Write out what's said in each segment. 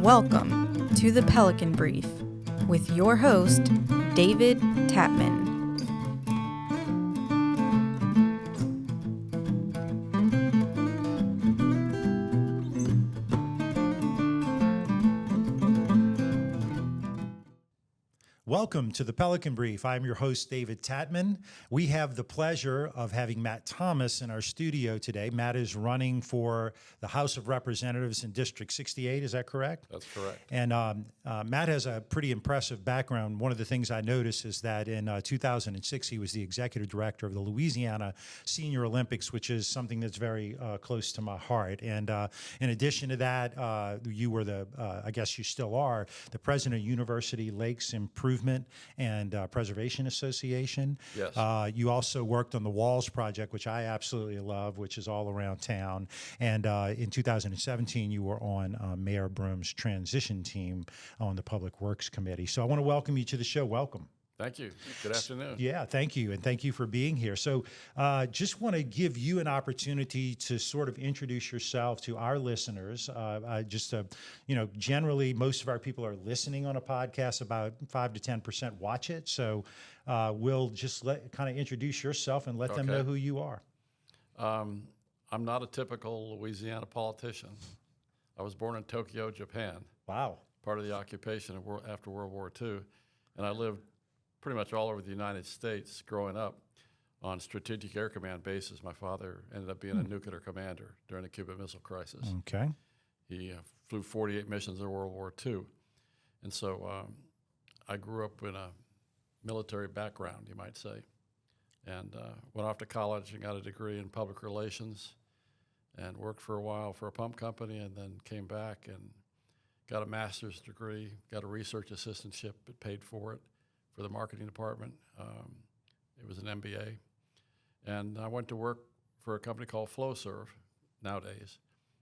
Welcome to the Pelican Brief with your host, David Tapman. Welcome to the Pelican Brief. I'm your host, David Tapman. We have the pleasure of having Matt Thomas in our studio today. Matt is running for the House of Representatives in District 68, is that correct? That's correct. And Matt has a pretty impressive background. One of the things I noticed is that in 2006, he was the executive director of the Louisiana Senior Olympics, which is something that's very close to my heart. And in addition to that, you were I guess you still are, the president of University Lakes Improvement and Preservation Association. Yes. You also worked on the Walls Project, which I absolutely love, which is all around town. And in 2017, you were on Mayor Broom's transition team on the Public Works Committee. So I want to welcome you to the show. Welcome. Thank you. Good afternoon. Yeah, thank you, and thank you for being here. So just want to give you an opportunity to sort of introduce yourself to our listeners. Generally, most of our people are listening on a podcast. About 5 to 10% watch it. So we'll just kind of introduce yourself and let them know who you are. I'm not a typical Louisiana politician. I was born in Tokyo, Japan. Wow. Part of the occupation after World War II, and I lived pretty much all over the United States growing up on Strategic Air Command bases. My father ended up being a nuclear commander during the Cuban Missile Crisis. Okay. He flew 48 missions in World War II. And so I grew up in a military background, you might say, and went off to college and got a degree in public relations and worked for a while for a pump company, and then came back and got a master's degree, got a research assistantship, but paid for it for the marketing department. It was an MBA. And I went to work for a company called FlowServe nowadays.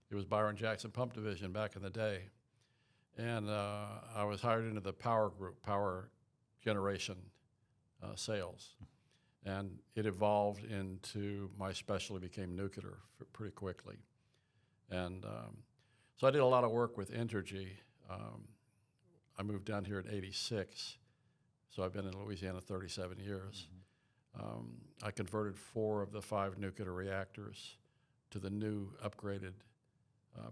It was Byron Jackson Pump Division back in the day. And I was hired into the power group, power generation sales. And it evolved into my specialty became nuclear pretty quickly. And so I did a lot of work with Entergy. I moved down here in '86. So I've been in Louisiana 37 years. Mm-hmm. I converted 4 of the 5 nuclear reactors to the new upgraded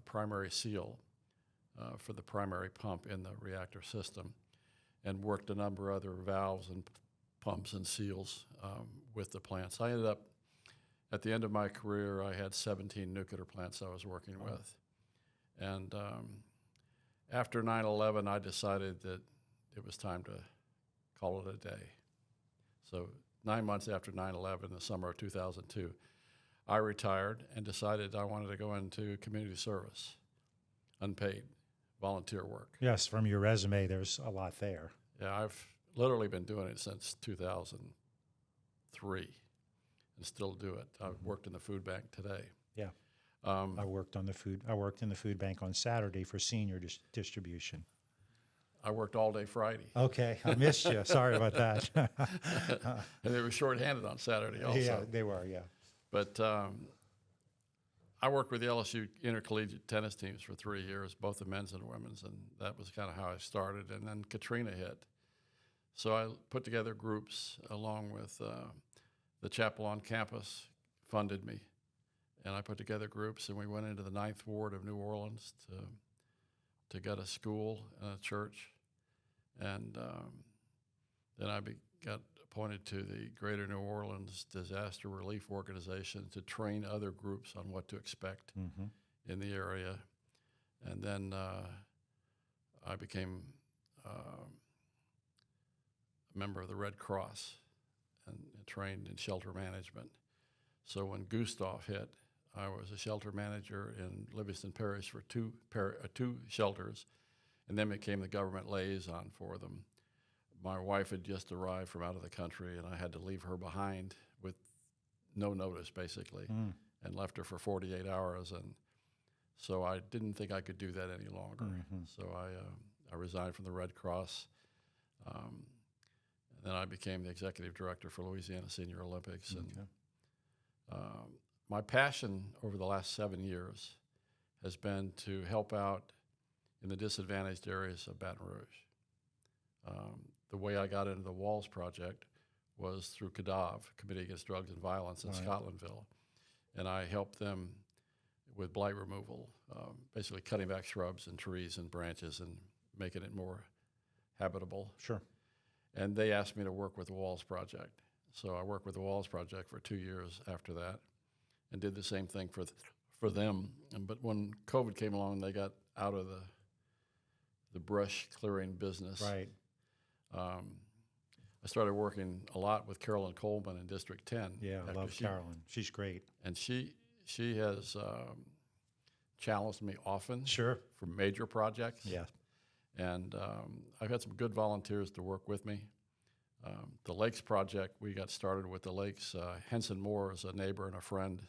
primary seal for the primary pump in the reactor system, and worked a number of other valves and pumps and seals with the plants. I ended up, at the end of my career, I had 17 nuclear plants I was working with. And after 9/11, I decided that it was time to call it a day. So 9 months after 9/11, the summer of 2002, I retired and decided I wanted to go into community service, unpaid volunteer work. Yes, from your resume, there's a lot there. Yeah, I've literally been doing it since 2003 and still do it. I've worked in the food bank today. Yeah. I worked in the food bank on Saturday for senior distribution. I worked all day Friday. Okay, I missed you. Sorry about that. And they were shorthanded on Saturday also. Yeah, they were, yeah. But I worked with the LSU intercollegiate tennis teams for 3 years, both the men's and women's, and that was kind of how I started. And then Katrina hit. So I put together groups along with the chapel on campus funded me. And I put together groups, and we went into the 9th Ward of New Orleans to get a school and a church. And then I got appointed to the Greater New Orleans Disaster Relief Organization to train other groups on what to expect in the area. And then I became a member of the Red Cross and trained in shelter management. So when Gustav hit, I was a shelter manager in Livingston Parish for two shelters, and then became the government liaison for them. My wife had just arrived from out of the country, and I had to leave her behind with no notice, basically, and left her for 48 hours. And so I didn't think I could do that any longer. So I resigned from the Red Cross. And then I became the executive director for Louisiana Senior Olympics. And my passion over the last 7 years has been to help out in the disadvantaged areas of Baton Rouge. The way I got into the Walls Project was through CADAV, Committee Against Drugs and Violence in Scotlandville, and I helped them with blight removal, basically cutting back shrubs and trees and branches and making it more habitable. Sure. And they asked me to work with the Walls Project. So I worked with the Walls Project for 2 years after that and did the same thing for them. But when COVID came along, they got out of the brush clearing business. Right. I started working a lot with Carolyn Coleman in District 10. Yeah, I love Carolyn. She's great. And she has challenged me often. Sure. For major projects. Yeah. And I've had some good volunteers to work with me. The Lakes Project, we got started with the Lakes. Henson Moore is a neighbor and a friend.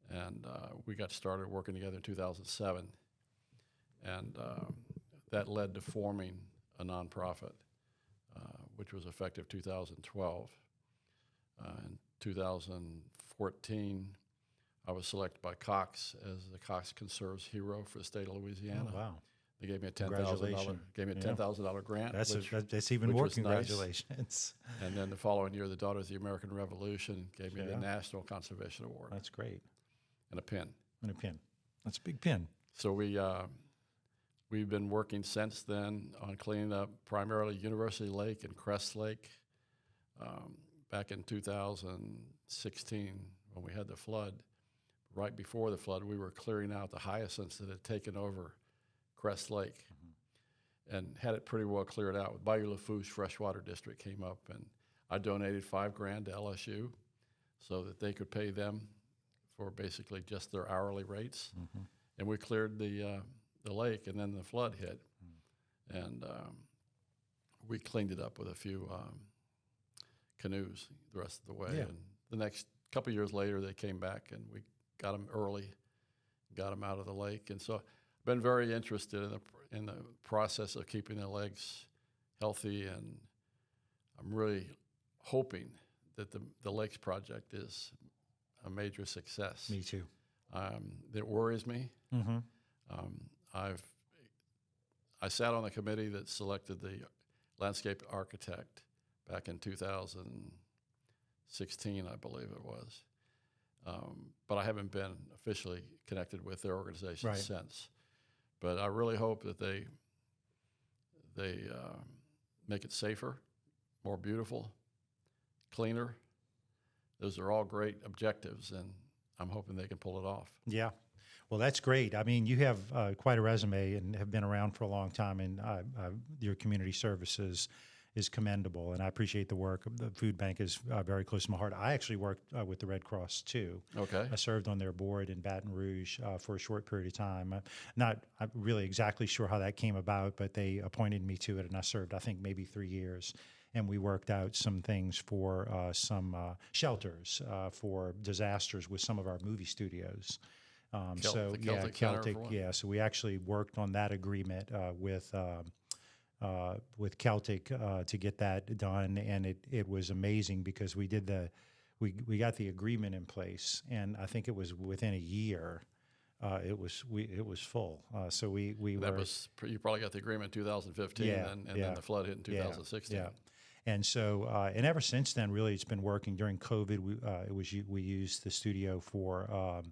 And we got started working together in 2007. And that led to forming a nonprofit, which was effective 2012. In 2014, I was selected by Cox as the Cox Conserves Hero for the state of Louisiana. Oh, wow. They gave me a $10,000 grant. That's even more congratulations. Nice. And then the following year, the Daughters of the American Revolution gave me the National Conservation Award. That's great. And a pin. That's a big pin. So we've been working since then on cleaning up primarily University Lake and Crest Lake. Back in 2016, when we had the flood, right before the flood, we were clearing out the hyacinths that had taken over Crest Lake and had it pretty well cleared out. Bayou Lafourche Freshwater District came up, and I donated $5,000 to LSU so that they could pay them for basically just their hourly rates. And we cleared the lake, and then the flood hit. And we cleaned it up with a few canoes the rest of the way. And the next couple of years later, they came back, and we got them early, got them out of the lake. And so I've been very interested in the process of keeping the lakes healthy, and I'm really hoping that the Lakes Project is a major success. Me too. It worries me. I sat on the committee that selected the landscape architect back in 2016, I believe it was. But I haven't been officially connected with their organization since. But I really hope that they make it safer, more beautiful, cleaner. Those are all great objectives, and I'm hoping they can pull it off. Yeah. Well, that's great. I mean, you have quite a resume and have been around for a long time, and your community services is commendable, and I appreciate the work. The food bank is very close to my heart. I actually worked with the Red Cross, too. Okay. I served on their board in Baton Rouge for a short period of time. I'm really exactly sure how that came about, but they appointed me to it, and I served, I think, maybe 3 years. And we worked out some things for some shelters for disasters with some of our movie studios. Celtic. Yeah, so we actually worked on that agreement with Celtic to get that done, and it was amazing because we got the agreement in place, and I think it was within a year. It was full. So we you probably got the agreement in 2015, and then the flood hit in 2016. Yeah. And so, and ever since then, really, it's been working. During COVID, we used the studio for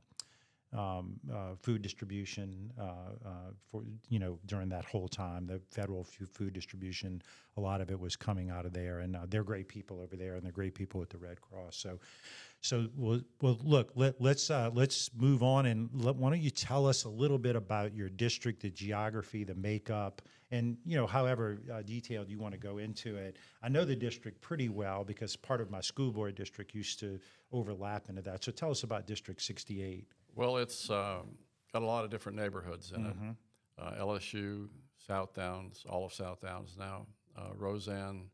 food distribution for during that whole time. The federal food distribution, a lot of it was coming out of there, and they're great people over there, and they're great people at the Red Cross. So look, let's move on, and why don't you tell us a little bit about your district, the geography, the makeup, and however detailed you want to go into it. I know the district pretty well because part of my school board district used to overlap into that. So tell us about District 68. Well, it's got a lot of different neighborhoods in it. LSU, South Downs, all of South Downs now, Roseanne,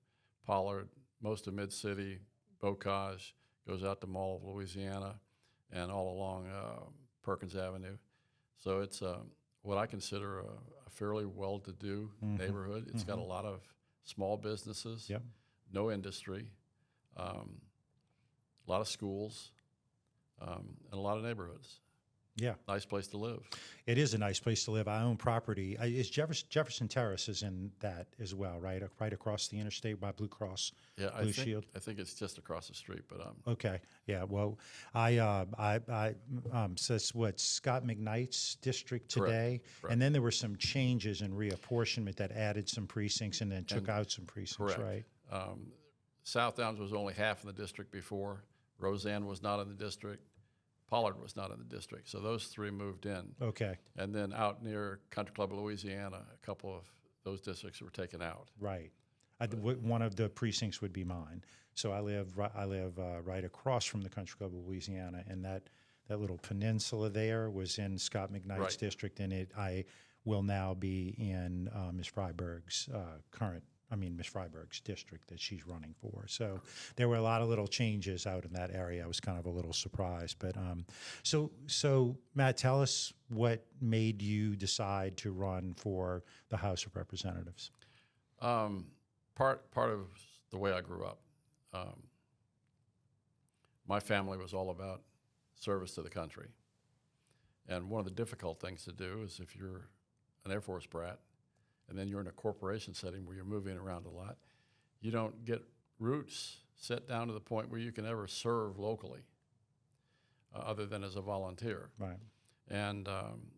Pollard, most of Mid-City, Bocage, goes out to Mall of Louisiana, and all along Perkins Avenue. So it's what I consider a fairly well-to-do neighborhood. It's got a lot of small businesses, no industry, a lot of schools, and a lot of neighborhoods. Yeah. Nice place to live. It is a nice place to live. I own property. Is Jefferson Terrace is in that as well, right? Right across the interstate by Blue Cross Yeah, Blue Shield. I think it's just across the street, but Okay. Yeah. Well, so it's what Scott McKnight's district today, Correct. and then there were some changes in reapportionment that added some precincts and then took out some precincts, correct. right? South Downs was only half in the district before. Roseanne was not in the district. Pollard was not in the district. So those three moved in. Okay. And then out near Country Club, Louisiana, a couple of those districts were taken out. Right. One of the precincts would be mine. So I live right across from the Country Club of Louisiana, and that little peninsula there was in Scott McKnight's Right. district, and I will now be in Ms. Freiberg's Ms. Freiberg's district that she's running for. So there were a lot of little changes out in that area. I was kind of a little surprised. But so Matt, tell us what made you decide to run for the House of Representatives. Part of the way I grew up, my family was all about service to the country. And one of the difficult things to do is if you're an Air Force brat and then you're in a corporation setting where you're moving around a lot, you don't get roots set down to the point where you can ever serve locally other than as a volunteer. Right. And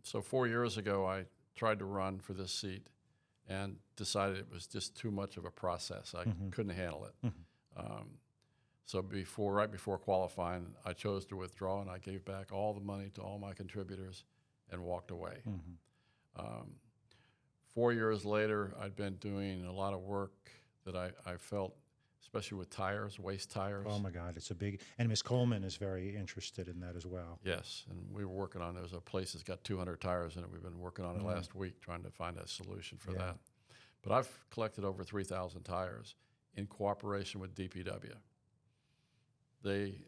so 4 years ago, I tried to run for this seat and decided it was just too much of a process. I couldn't handle it. So right before qualifying, I chose to withdraw, and I gave back all the money to all my contributors and walked away. 4 years later, I'd been doing a lot of work that I felt, especially with tires, waste tires. Oh my God, it's a big, and Ms. Coleman is very interested in that as well. Yes, and we were working on, there's a place that's got 200 tires in it. We've been working on it last week, trying to find a solution for that. But I've collected over 3,000 tires in cooperation with DPW. They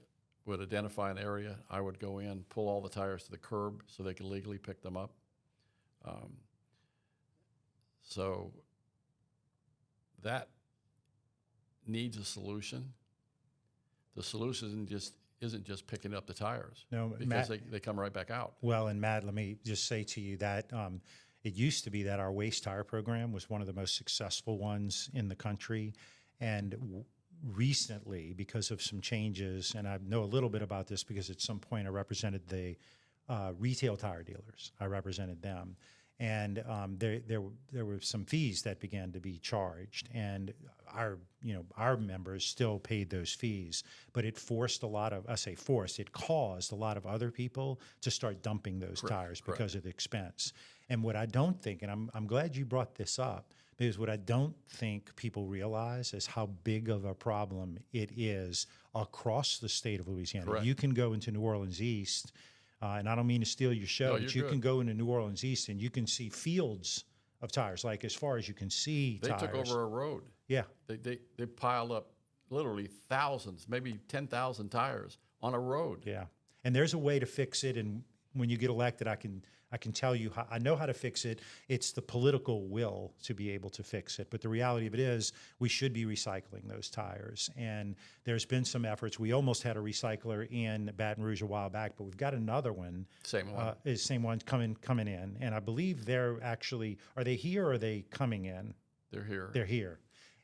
would identify an area. I would go in, pull all the tires to the curb so they could legally pick them up. So that needs a solution. The solution isn't just picking up the tires. No, because Matt, they come right back out. Well, and Matt, let me just say to you that it used to be that our waste tire program was one of the most successful ones in the country. And recently, because of some changes, and I know a little bit about this because at some point I represented the retail tire dealers. I represented them. And there were some fees that began to be charged, and our members still paid those fees. But it forced it caused a lot of other people to start dumping those tires because of the expense. And what I don't think, and I'm glad you brought this up, because what I don't think people realize is how big of a problem it is across the state of Louisiana. Correct. You can go into New Orleans East. And I don't mean to steal your show, but you can go into New Orleans East and you can see fields of tires, like as far as you can see tires. They took over a road. Yeah. They piled up literally thousands, maybe 10,000 tires on a road. Yeah. And there's a way to fix it. And when you get elected, I can tell you I know how to fix it. It's the political will to be able to fix it. But the reality of it is we should be recycling those tires. And there's been some efforts. We almost had a recycler in Baton Rouge a while back, but we've got another one. Same one. Same one coming in. And I believe they're actually, are they here or are they coming in? They're here. They're here.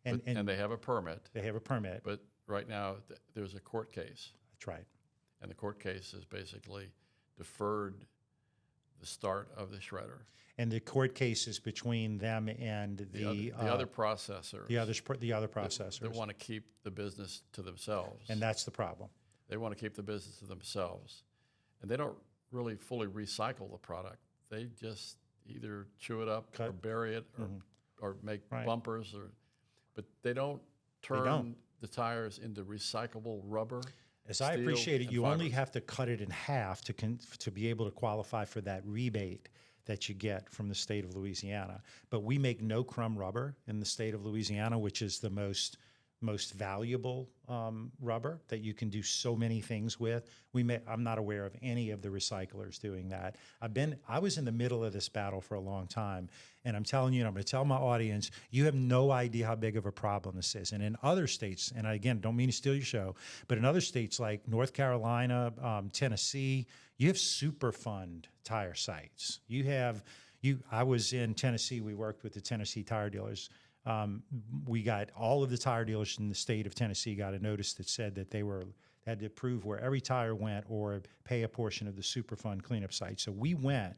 And they have a permit. They have a permit. But right now there's a court case. That's right. And the court case is basically deferred the start of the shredder. And the court case is between them and the other processors. The other processors. That want to keep the business to themselves. And that's the problem. They want to keep the business to themselves. And they don't really fully recycle the product. They just either chew it up or bury it or make bumpers. But they don't turn the tires into recyclable rubber. As I appreciate it, you only have to cut it in half to be able to qualify for that rebate that you get from the state of Louisiana. But we make no crumb rubber in the state of Louisiana, which is the most most valuable rubber that you can do so many things with. I'm not aware of any of the recyclers doing that. I was in the middle of this battle for a long time, and I'm telling you, and I'm going to tell my audience, you have no idea how big of a problem this is. And in other states, and again, don't mean to steal your show, but in other states like North Carolina, Tennessee, you have Superfund tire sites. I was in Tennessee. We worked with the Tennessee tire dealers. We got all of the tire dealers in the state of Tennessee got a notice that said that they had to prove where every tire went or pay a portion of the Superfund cleanup site. So we went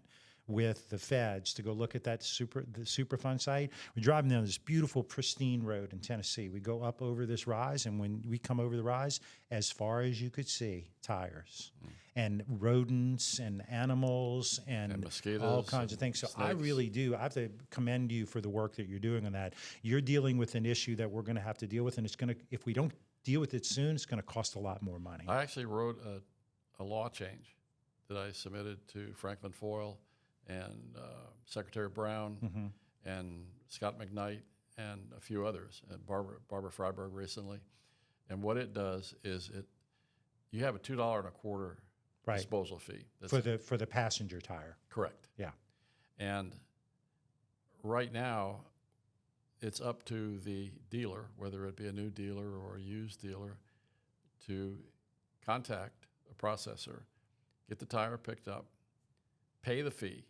with the feds to go look at the Superfund site. We're driving down this beautiful, pristine road in Tennessee. We go up over this rise, and when we come over the rise, as far as you could see, tires and rodents and animals and mosquitoes, all kinds of things. So snakes. I really do. I have to commend you for the work that you're doing on that. You're dealing with an issue that we're going to have to deal with, and if we don't deal with it soon, it's going to cost a lot more money. I actually wrote a law change that I submitted to Franklin Foyle and Secretary Brown and Scott McKnight and a few others, and Barbara Freiberg recently. And what it does is you have a $2.25 disposal fee. That's for the passenger tire. correct. Yeah. And right now, it's up to the dealer, whether it be a new dealer or a used dealer, to contact a processor, get the tire picked up, pay the fee,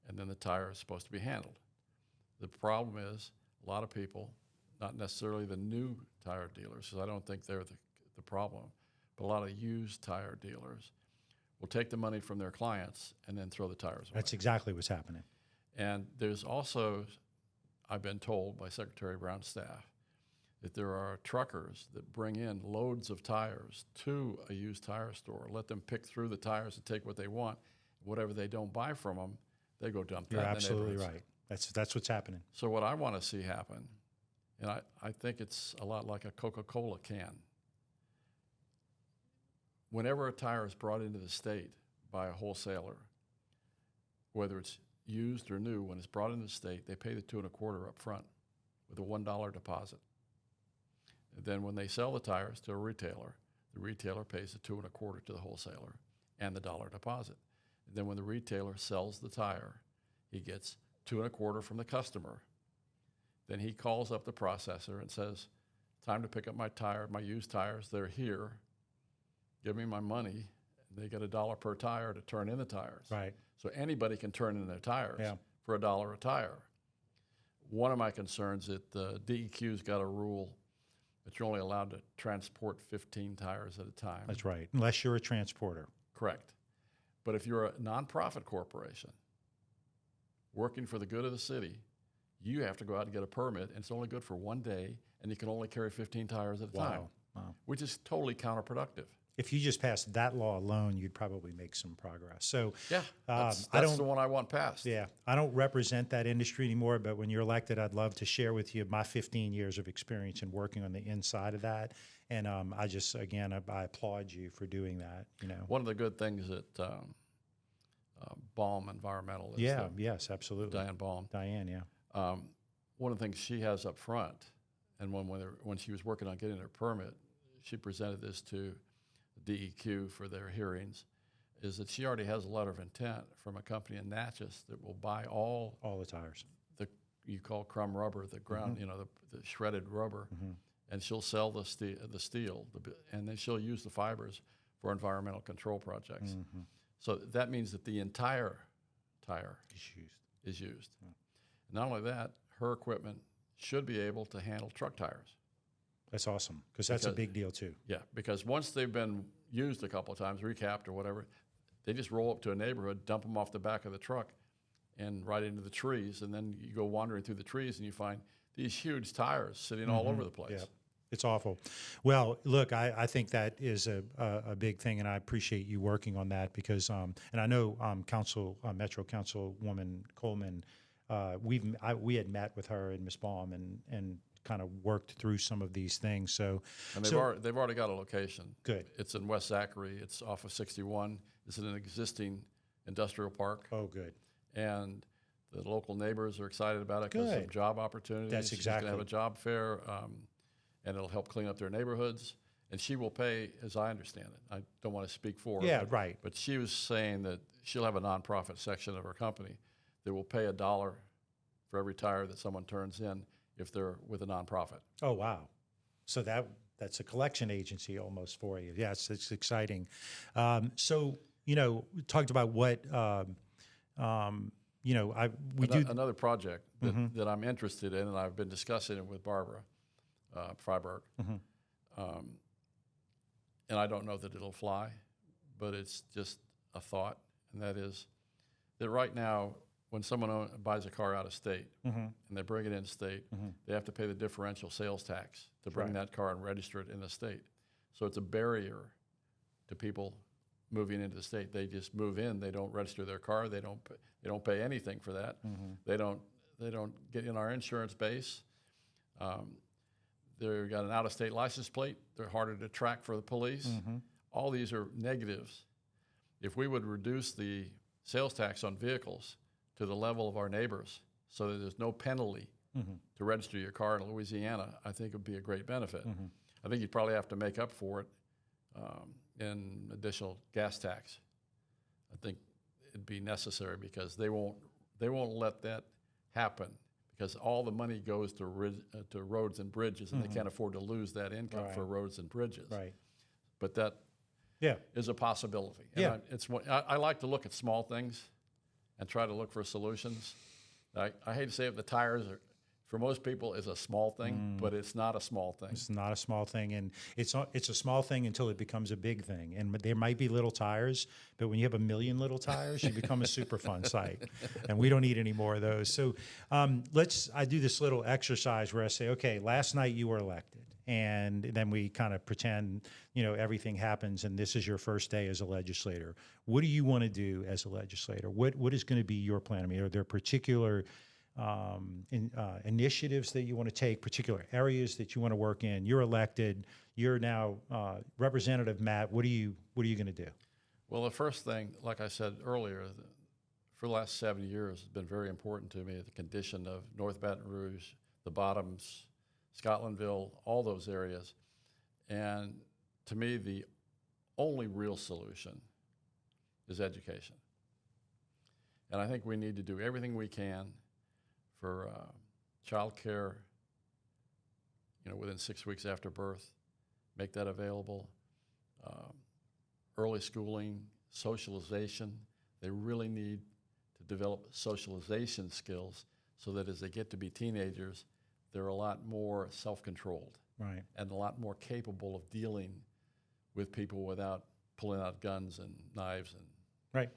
and then the tire is supposed to be handled. The problem is a lot of people, not necessarily the new tire dealers, because I don't think they're the problem, but a lot of used tire dealers will take the money from their clients and then throw the tires away. That's exactly what's happening. And there's also, I've been told by Secretary Brown's staff, that there are truckers that bring in loads of tires to a used tire store, let them pick through the tires and take what they want. Whatever they don't buy from them, they go dump that. You're in the absolutely neighborhoods. right. That's what's happening. So what I want to see happen, and I think it's a lot like a Coca-Cola can. Whenever a tire is brought into the state by a wholesaler, whether it's used or new, when it's brought into the state, they pay the $2.25 up front with a $1 deposit. And then when they sell the tires to a retailer, the retailer pays the $2.25 to the wholesaler and the $1 deposit. And then when the retailer sells the tire, he gets $2.25 from the customer. Then he calls up the processor and says, "Time to pick up my tire, my used tires. They're here. Give me my money." And they get $1 per tire to turn in the tires. Right. So anybody can turn in their tires Yeah. for $1 a tire. One of my concerns is that the DEQ's got a rule that you're only allowed to transport 15 tires at a time. That's right. Unless you're a transporter. Correct. But if you're a nonprofit corporation working for the good of the city, you have to go out and get a permit, and it's only good for one day, and you can only carry 15 tires at a time, which is totally counterproductive. If you just passed that law alone, you'd probably make some progress. So Yeah, that's the one I want passed. Yeah, I don't represent that industry anymore, but when you're elected, I'd love to share with you my 15 years of experience in working on the inside of that. And I just, again, I applaud you for doing that. You know, One of the good things that Baum Environmental is yes, absolutely. Diane Baum. Diane, yeah. One of the things she has up front, and when she was working on getting her permit, she presented this to DEQ for their hearings, is that she already has a letter of intent from a company in Natchez that will buy all the tires. You call crumb rubber, the ground, the shredded rubber, and she'll sell the steel, and then she'll use the fibers for environmental control projects. So that means that the entire tire is used. Yeah. Not only that, her equipment should be able to handle truck tires. That's awesome, because that's a big deal too. Yeah, because once they've been used a couple of times, recapped or whatever, they just roll up to a neighborhood, dump them off the back of the truck and right into the trees, and then you go wandering through the trees and you find these huge tires sitting all over the place. Yeah. It's awful. Well, look, I think that is a big thing, and I appreciate you working on that because, and I know Metro Councilwoman Coleman, we had met with her and Ms. Baum and kind of worked through some of these things. And they've already got a location. Good. It's in West Zachary. It's off of 61. It's in an existing industrial park. Oh, good. And The local neighbors are excited about it because of Good. job opportunities. That's She's going to have exactly- a job fair, and it'll help clean up their neighborhoods. And she will pay, as I understand it. I don't want to speak for her. Yeah, right. But she was saying that she'll have a nonprofit section of her company that will pay $1 for every tire that someone turns in if they're with a nonprofit. Oh, wow. So that's a collection agency almost for you. Yes, it's exciting. So, we talked about what, we do. Another project that I'm interested in, and I've been discussing it with Barbara Freiberg. And I don't know that it'll fly, but it's just a thought, and that is that right now, when someone buys a car out of state and they bring it in state, they have to pay the differential sales tax to bring that car and register it in the state. So it's a barrier to people moving into the state. They just move in. They don't register their car. They don't pay anything for that. They don't get in our insurance base. They've got an out-of-state license plate. They're harder to track for the police. All these are negatives. If we would reduce the sales tax on vehicles to the level of our neighbors so that there's no penalty to register your car in Louisiana, I think it would be a great benefit. I think you'd probably have to make up for it in additional gas tax. I think it'd be necessary because they won't let that happen because all the money goes to roads and bridges, and they can't afford to lose that income for roads and bridges. Right. But that is a possibility. And I like to look at small things and try to look for solutions. I hate to say it, the tires are, for most people, is a small thing, but it's not a small thing. It's not a small thing, and it's a small thing until it becomes a big thing. And there might be little tires, but when you have 1 million little tires, you become a super fun site. And we don't need any more of those. So I do this little exercise where I say, okay, last night you were elected. And then we kind of pretend, everything happens, and this is your first day as a legislator. What do you want to do as a legislator? What is going to be your plan? I mean, are there particular initiatives that you want to take, particular areas that you want to work in? You're elected. You're now Representative Matt. What are you going to do? Well, the first thing, like I said earlier, for the last 7 years, has been very important to me, the condition of North Baton Rouge, the Bottoms, Scotlandville, all those areas. And to me, the only real solution is education. And I think we need to do everything we can for child care, within 6 weeks after birth, make that available. Early schooling, socialization. They really need to develop socialization skills so that as they get to be teenagers, they're a lot more self-controlled, right, and a lot more capable of dealing with people without pulling out guns and knives. Right.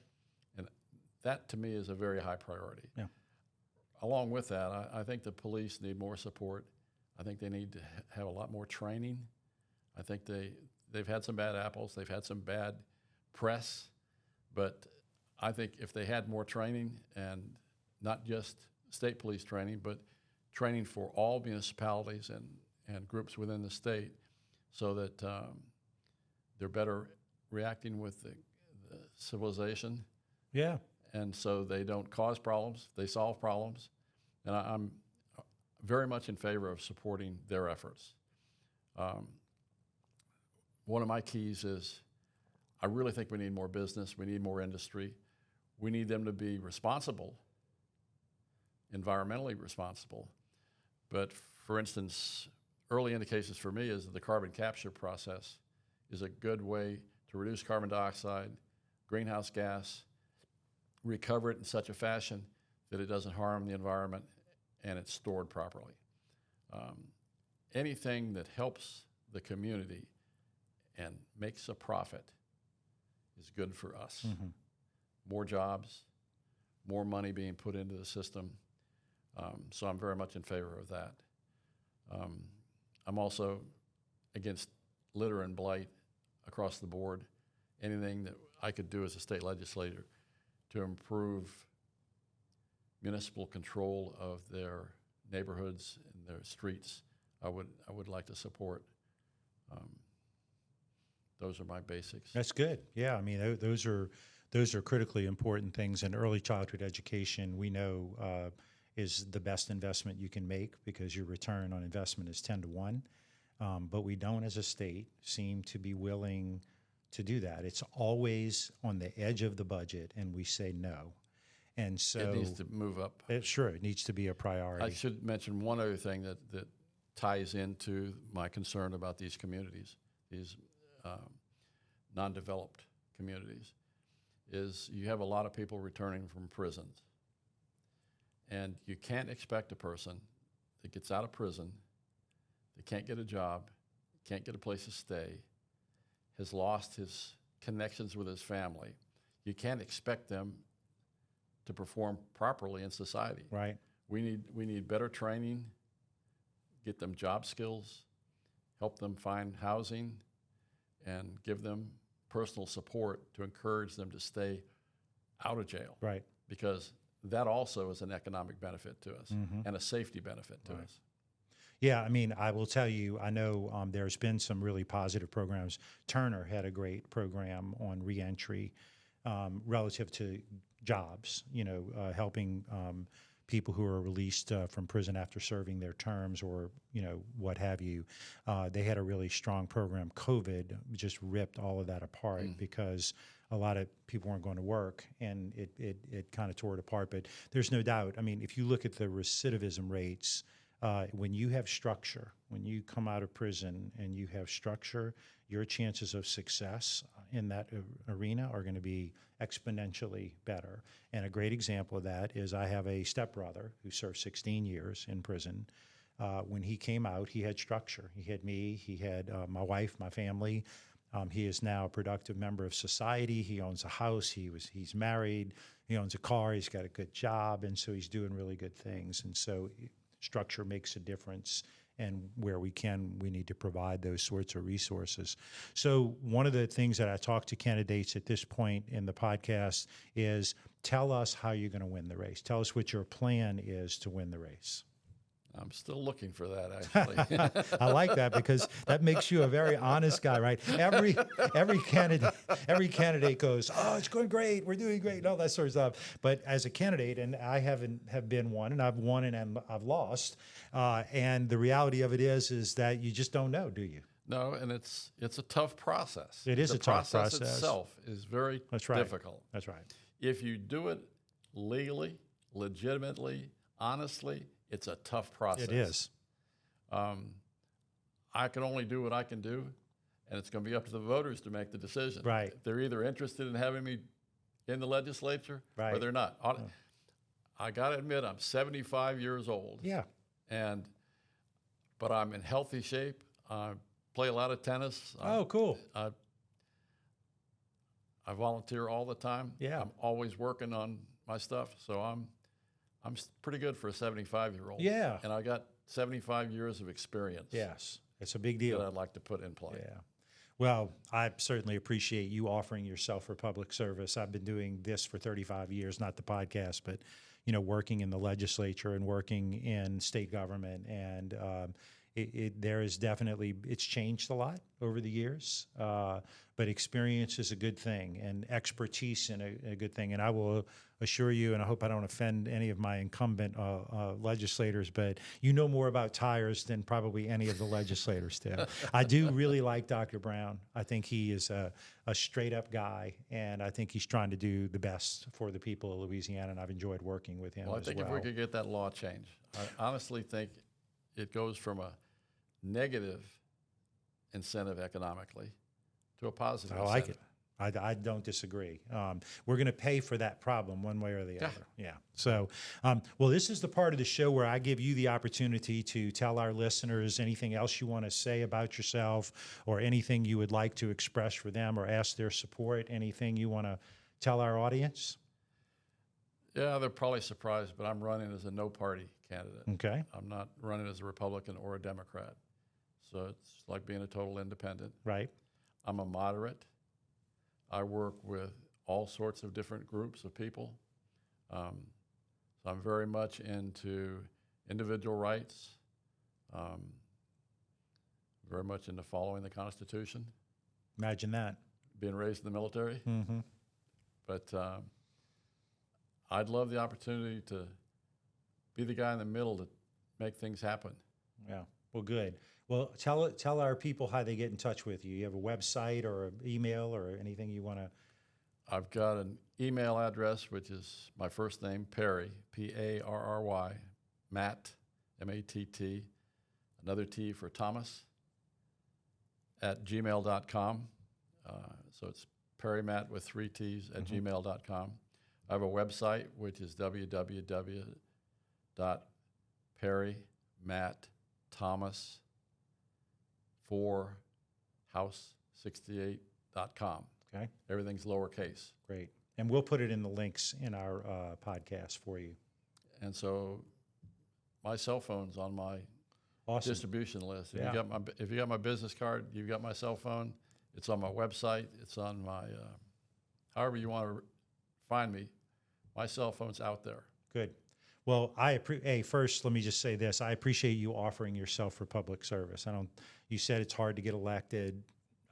And that, to me, is a very high priority. Yeah. Along with that, I think the police need more support. I think they need to have a lot more training. I think they've had some bad apples. They've had some bad press. But I think if they had more training, and not just state police training, but training for all municipalities and groups within the state, so that they're better reacting with the civilization. Yeah. And so they don't cause problems, they solve problems. And I'm very much in favor of supporting their efforts. One of my keys is I really think we need more business, we need more industry. We need them to be responsible, environmentally responsible. But for instance, early indications for me is that the carbon capture process is a good way to reduce carbon dioxide, greenhouse gas, recover it in such a fashion that it doesn't harm the environment and it's stored properly. Anything that helps the community and makes a profit is good for us. More jobs, more money being put into the system. So I'm very much in favor of that. I'm also against litter and blight across the board. Anything that I could do as a state legislator to improve municipal control of their neighborhoods and their streets, I would like to support. Those are my basics. That's good. Yeah, I mean, those are those are critically important things. And early childhood education, we know, is the best investment you can make because your return on investment is 10 to 1. But we don't, as a state, seem to be willing to do that. It's always on the edge of the budget, and we say no. And so it needs to move up. It needs to be a priority. I should mention one other thing that ties into my concern about these communities, these non-developed communities, is you have a lot of people returning from prisons. And you can't expect a person that gets out of prison, that can't get a job, can't get a place to stay, has lost his connections with his family. You can't expect them to perform properly in society. Right. We need better training, get them job skills, help them find housing, and give them personal support to encourage them to stay out of jail. Right. Because that also is an economic benefit to us and a safety benefit to us. Yeah, I mean, I will tell you, I know there's been some really positive programs. Turner had a great program on reentry relative to jobs, helping people who are released from prison after serving their terms or, what have you. They had a really strong program. COVID just ripped all of that apart because a lot of people weren't going to work, and it kind of tore it apart. But there's no doubt. I mean, if you look at the recidivism rates, when you have structure, when you come out of prison and you have structure, your chances of success in that arena are going to be exponentially better. And a great example of that is I have a stepbrother who served 16 years in prison. When he came out, he had structure. He had me, he had my wife, my family. He is now a productive member of society. He owns a house. He's married. He owns a car. He's got a good job, and so he's doing really good things. And so structure makes a difference, and where we can, we need to provide those sorts of resources. So one of the things that I talk to candidates at this point in the podcast is tell us how you're going to win the race. Tell us what your plan is to win the race. I'm still looking for that, actually. I like that because that makes you a very honest guy, right? Every candidate goes, "Oh, it's going great. We're doing great," and all that sort of stuff. But as a candidate, and I have been one, and I've won and I've lost, and the reality of it is that you just don't know, do you? No, and it's a tough process. It is a tough process. The process itself is very difficult. That's right. If you do it legally, legitimately, honestly, it's a tough process. It is. I can only do what I can do, and it's going to be up to the voters to make the decision. Right. They're either interested in having me in the legislature or they're not. I got to admit, I'm 75 years old. Yeah. But I'm in healthy shape. I play a lot of tennis. Cool. I volunteer all the time. Yeah. I'm always working on my stuff, so I'm pretty good for a 75-year-old. Yeah. And I got 75 years of experience. Yes. It's a big deal. That I'd like to put in play. Yeah. Well, I certainly appreciate you offering yourself for public service. I've been doing this for 35 years, not the podcast, but, working in the legislature and working in state government. And there is definitely, it's changed a lot over the years, but experience is a good thing and expertise in a good thing. And I will assure you, and I hope I don't offend any of my incumbent legislators, but you know more about tires than probably any of the legislators do. I do really like Dr. Brown. I think he is a straight up guy, and I think he's trying to do the best for the people of Louisiana, and I've enjoyed working with him as well. I think if we could get that law changed, I honestly think it goes from a negative incentive economically to a positive incentive. I like it. I don't disagree. We're going to pay for that problem one way or the other. Yeah. So, well, this is the part of the show where I give you the opportunity to tell our listeners anything else you want to say about yourself or anything you would like to express for them or ask their support, anything you want to tell our audience. Yeah, they're probably surprised, but I'm running as a no-party candidate. Okay. I'm not running as a Republican or a Democrat. So it's like being a total independent. Right. I'm a moderate. I work with all sorts of different groups of people. So I'm very much into individual rights, very much into following the Constitution. Imagine that. Being raised in the military. Mm-hmm. But I'd love the opportunity to be the guy in the middle to make things happen. Yeah. Well, good. Well, tell our people how they get in touch with you. You have a website or an email or anything you want to? I've got an email address, which is my first name, Parry, P-A-R-R-Y, Matt, M-A-T-T, another T for Thomas, at gmail.com. So it's Parry Matt with 3 T's at gmail.com. I have a website, which is www.parrymatthomas4house68.com. Okay. Everything's lowercase. Great. And we'll put it in the links in our podcast for you. And so my cell phone's on my Awesome. distribution list. If, Yeah. if you got my business card, you've got my cell phone. It's on my website. It's on my, however you want to find me, my cell phone's out there. Good. Well, first, let me just say this. I appreciate you offering yourself for public service. You said it's hard to get elected.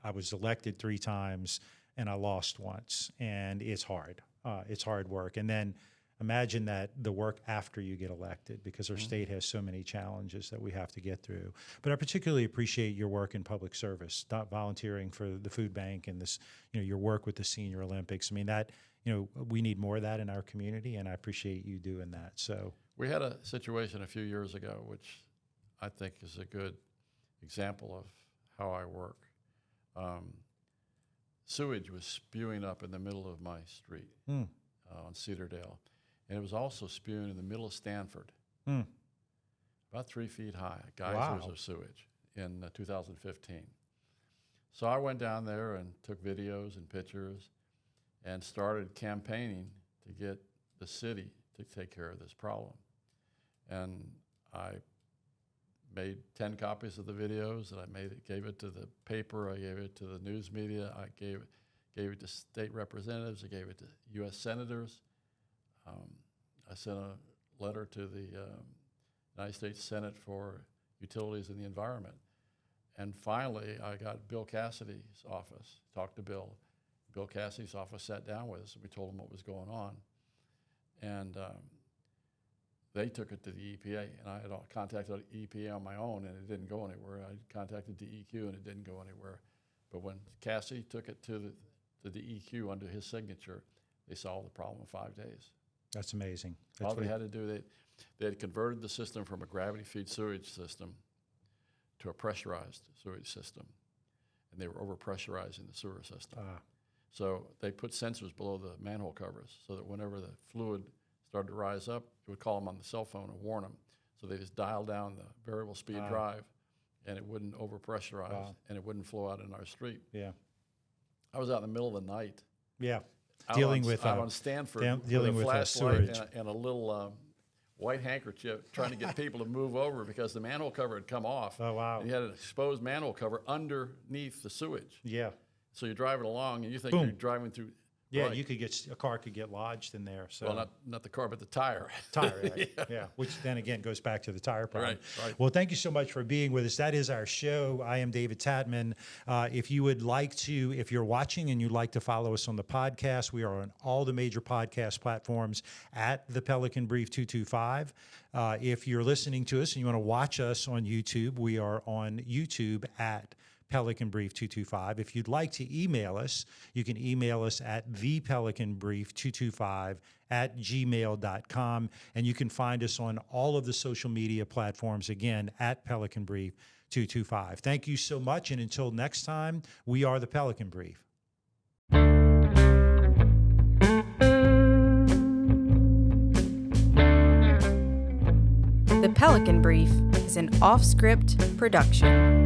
I was elected 3 times and I lost once, and it's hard. It's hard work. And then imagine that the work after you get elected, because our state has so many challenges that we have to get through. But I particularly appreciate your work in public service, not volunteering for the food bank and this, your work with the Senior Olympics. I mean, that, we need more of that in our community, and I appreciate you doing that. So we had a situation a few years ago, which I think is a good example of how I work. Sewage was spewing up in the middle of my street on Cedardale. And it was also spewing in the middle of Stanford, about 3 feet high, geysers of sewage in 2015. So I went down there and took videos and pictures and started campaigning to get the city to take care of this problem. And I made 10 copies of the videos, and I gave it to the paper, I gave it to the news media, I gave it to state representatives, I gave it to U.S. senators. I sent a letter to the United States Senate for Utilities and the Environment. And finally, I got Bill Cassidy's office, talked to Bill. Bill Cassidy's office sat down with us, and we told them what was going on. And they took it to the EPA, and I had contacted the EPA on my own, and it didn't go anywhere. I contacted DEQ, and it didn't go anywhere. But when Cassidy took it to the DEQ under his signature, they solved the problem in 5 days. that's amazing. All they had to do, they had converted the system from a gravity-feed sewage system to a pressurized sewage system, and they were over-pressurizing the sewer system. So they put sensors below the manhole covers so that whenever the fluid started to rise up, it would call them on the cell phone and warn them. So they just dialed down the variable speed drive, and it wouldn't over-pressurize, and it wouldn't flow out in our street. Yeah. I was out in the middle of the night. Yeah. Out Dealing on Stanford dealing with with a sewage. flashlight and a little white handkerchief trying to get people to move over because the manhole cover had come off. Oh, wow. And you had an exposed manhole cover underneath the sewage. Yeah. So you're driving along and you think Boom. you're driving through. Yeah, right. a car could get lodged in there. So Well, not the car, but the tire. tire, right? Yeah, which then again goes back to the tire problem. Right. Well, thank you so much for being with us. That is our show. I am David Tatman. If you would like to, if you're watching and you'd like to follow us on the podcast, we are on all the major podcast platforms at the Pelican Brief 225. If you're listening to us and you want to watch us on YouTube, we are on YouTube at Pelican Brief 225. If you'd like to email us, you can email us at thepelicanbrief225@gmail.com, and you can find us on all of the social media platforms, again, at Pelican Brief 225. Thank you so much, and until next time, we are the Pelican Brief. The Pelican Brief is an off-script production.